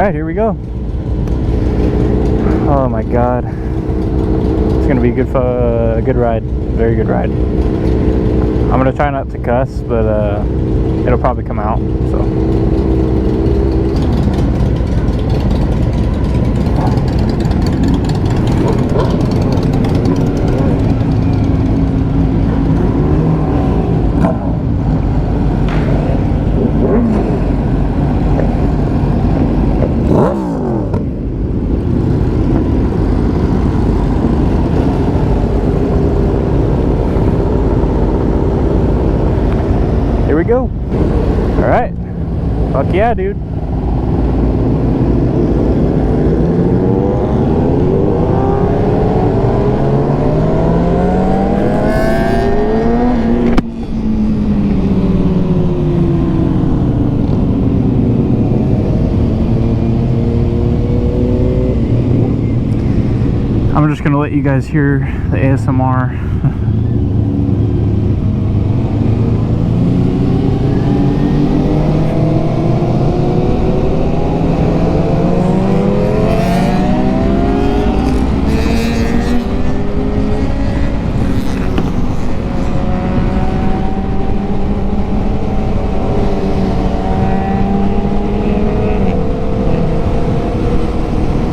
Alright, here we go. Oh my god. It's gonna be a good ride. Very good ride. I'm gonna try not to cuss, but it'll probably come out, so. Here we go. All right. Fuck yeah, dude. I'm just gonna let you guys hear the ASMR.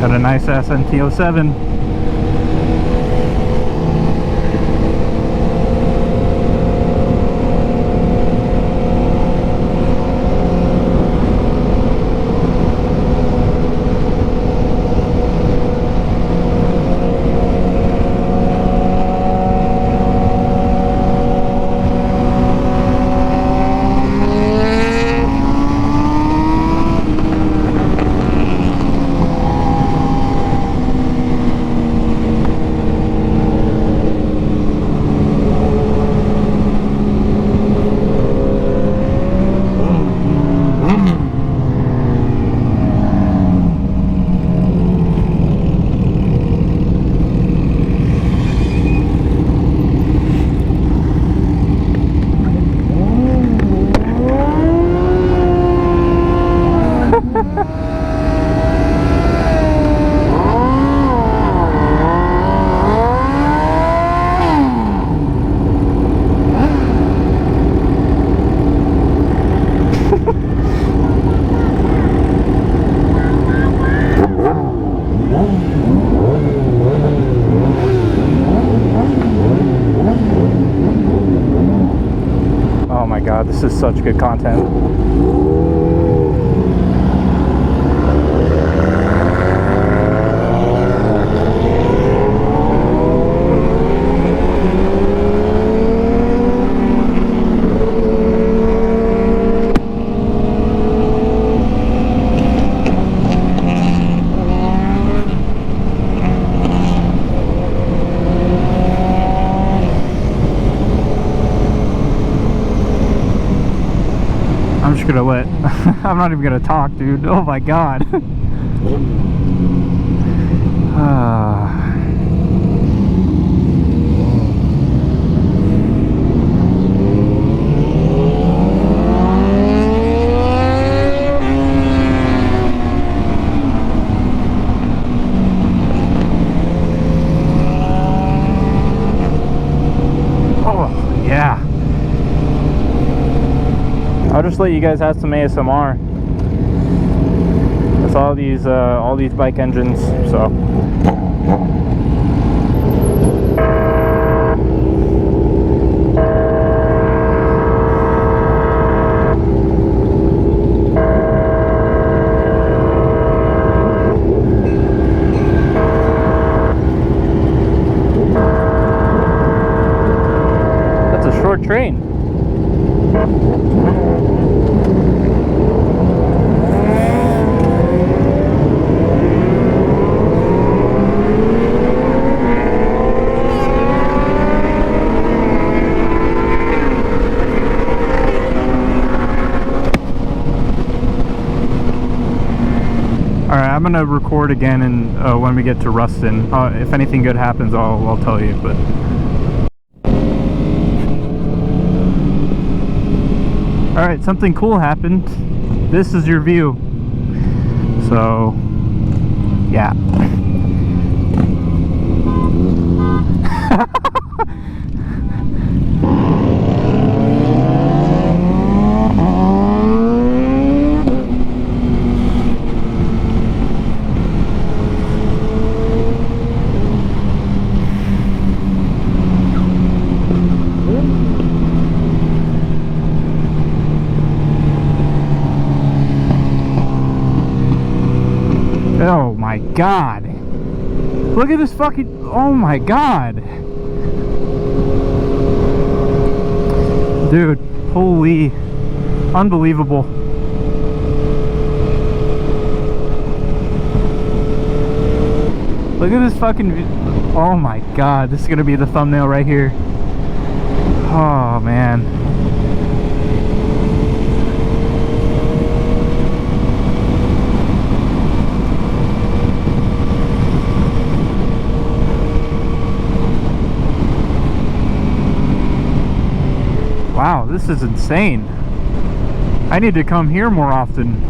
Got a nice ass NT07. This is such good content. I'm just gonna let, I'm not even gonna talk, dude. Oh my god. Oh, yeah. I'll just let you guys have some ASMR. That's all these bike engines, so. That's a short train. I'm gonna record again, and when we get to Ruston, if anything good happens, I'll tell you. But all right, something cool happened. This is your view. So yeah. Oh my god. Look at this fucking... Oh my god. Dude, holy... Unbelievable. Look at this fucking... Oh my god, this is gonna be the thumbnail right here. Oh man. Wow, this is insane. I need to come here more often.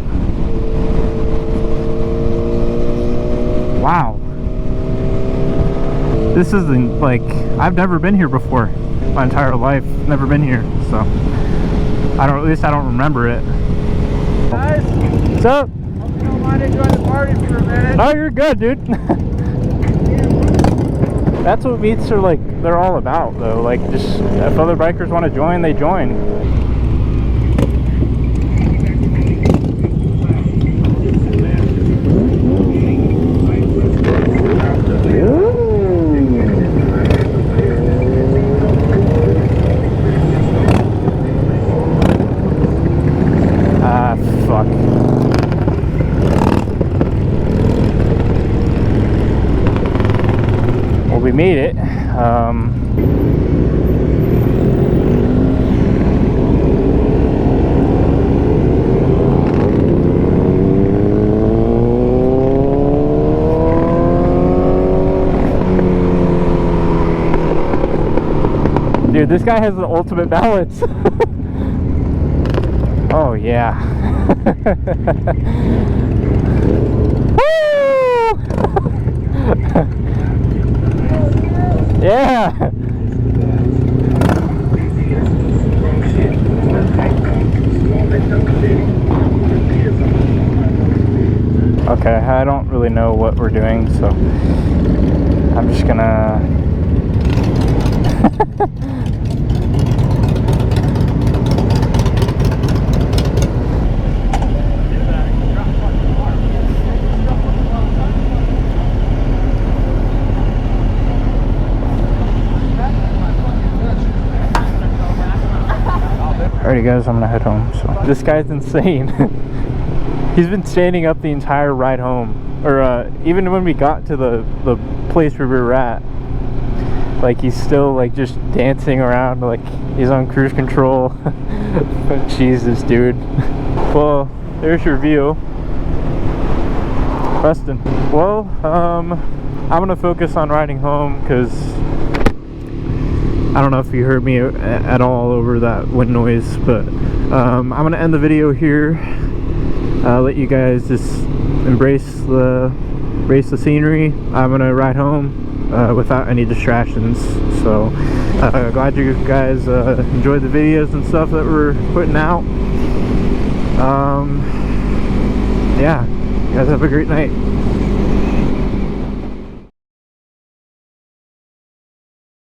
Wow. This isn't like, I've never been here before. My entire life, never been here, so at least I don't remember it. Guys, what's up? hope you don't mind enjoying the party for a minute. Oh, you're good, dude. That's what meets are like, they're all about though. Like, just if other bikers want to join, they join. Ah, fuck. Well, we made it. Dude, this guy has the ultimate balance. Oh yeah. Woo! Yeah. Okay, I don't really know what we're doing, so I'm just gonna Alrighty guys, I'm gonna head home. So this guy's insane. He's been standing up the entire ride home, or even when we got to the place where we were at. Like, he's still like just dancing around like he's on cruise control. Jesus, dude. Well, there's your view, Ruston. Well, I'm gonna focus on riding home because I don't know if you heard me at all over that wind noise, but I'm gonna end the video here. Let you guys just embrace the scenery. I'm gonna ride home without any distractions. So glad you guys enjoyed the videos and stuff that we're putting out. Yeah, you guys have a great night.